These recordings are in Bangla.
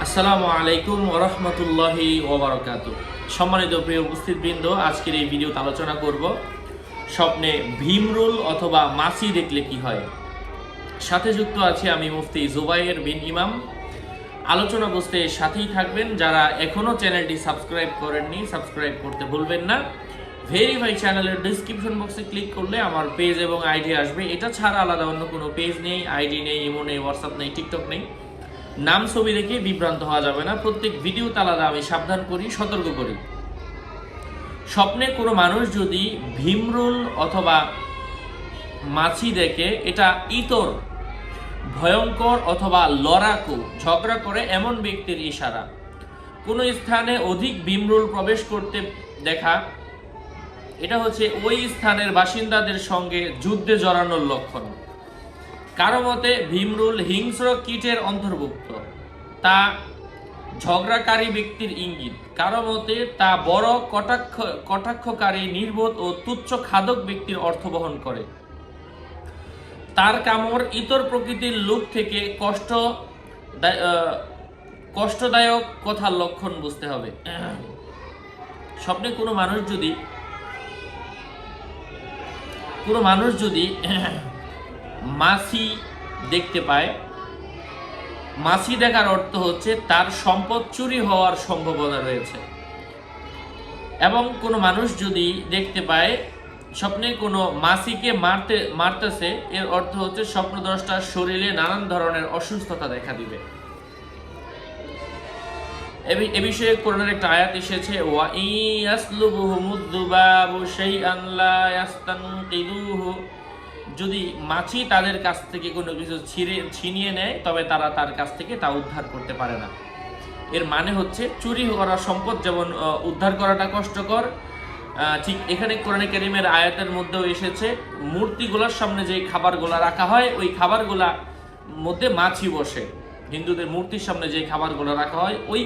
আসসালামু আলাইকুম ওয়া রাহমাতুল্লাহি ওয়া বারাকাতুহু। সম্মানিত প্রিয় উপস্থিতবৃন্দ, আজকের এই ভিডিওতে আলোচনা করব স্বপ্নে ভীমরুল অথবা মাছি দেখলে কি হয়। সাথে যুক্ত আছে আমি মুফতি জুবাইর বিন ইমাম। আলোচনা বুঝতে সাথেই থাকবেন। যারা এখনো চ্যানেলটি সাবস্ক্রাইব করেননি, সাবস্ক্রাইব করতে ভুলবেন না। ভেরিফাই চ্যানেলের ডেসক্রিপশন বক্সে ক্লিক করলে আমার পেজ এবং আইডি আসবে। এটা ছাড়া আলাদা অন্য কোনো পেজ নেই, আইডি নেই, ইমো নেই, হোয়াটসঅ্যাপ নেই, টিকটক নেই। নাম ছবি দেখে বিভ্রান্ত হওয়া যাবে না। প্রত্যেক ভিডিওতে আলাদা আমি সাবধান করি, সতর্ক করি। স্বপ্নে কোনো মানুষ যদি ভীমরুল অথবা মাছি দেখে, এটা ইতর, ভয়ঙ্কর অথবা লড়াকু, ঝগড়া করে এমন ব্যক্তির ইশারা। কোনো স্থানে অধিক ভীমরুল প্রবেশ করতে দেখা, এটা হচ্ছে ওই স্থানের বাসিন্দাদের সঙ্গে যুদ্ধে জড়ানোর লক্ষণ। কারো মতে ভীমরুল হিংস্র কীটের অন্তর্ভুক্ত, তা ঝগড়াকারী ব্যক্তির ইঙ্গিত। কারো মতে তা বড় কটাক্ষকারী, নির্বোধ ও তুচ্ছ খাদক ব্যক্তির অর্থ বহন করে। তার কামড় ইতর প্রকৃতির লোক থেকে কষ্টদায়ক কথার লক্ষণ বুঝতে হবে। স্বপ্নে কোনো মানুষ যদি মাছি দেখতে পায়, মাছি দেখার অর্থ হচ্ছে তার সম্পদ চুরি হওয়ার সম্ভাবনা রয়েছে। এবং কোনো মানুষ যদি দেখতে পায় স্বপ্নে কোনো মাছিকে মারতেছে, এর অর্থ হচ্ছে স্বপ্নদ্রষ্টার শরীরে নানান ধরনের অসুস্থতা দেখা দিবে। এ বিষয়ে কোরআনের একটা আয়াত এসেছে, ওয়া ইয়াসলুবুহুমুদ যুবাবু শাইআন লা ইয়াস্তানকিদুহু, যদি মাছি তাদের কাছ থেকে কোনো কিছু ছিনিয়ে নেয় তবে তারা তার কাছ থেকে তা উদ্ধার করতে পারে না। এর মানে হচ্ছে চুরি করা সম্পদ যেমন উদ্ধার করাটা কষ্টকর, ঠিক এখানে কোরআনে কারীমের আয়াতের মধ্যেও এসেছে মূর্তিগুলোর সামনে যে খাবারগুলো রাখা হয়, ওই খাবারগুলা মধ্যে মাছি বসে। হিন্দুদের মূর্তির সামনে যে খাবারগুলো রাখা হয়, ওই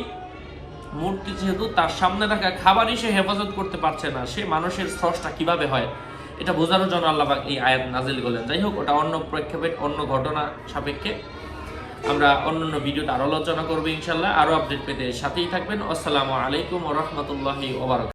মূর্তি যেহেতু তার সামনে রাখা খাবারই সে হেফাজত করতে পারছে না, সে মানুষের স্রষ্টা কিভাবে হয়, এটা বোঝানোর জন্য আল্লাহ পাক এই আয়াত নাজিল করলেন। যাই হোক, ওটা অন্য প্রেক্ষাপট, অন্য ঘটনা সাপেক্ষে আমরা অন্যান্য ভিডিওতে আরো আলোচনা করবো ইনশাল্লাহ। আরো আপডেট পেতে সাথেই থাকবেন। আসসালামু আলাইকুম ওয়া রাহমাতুল্লাহি ওয়া বারাকাতুহু।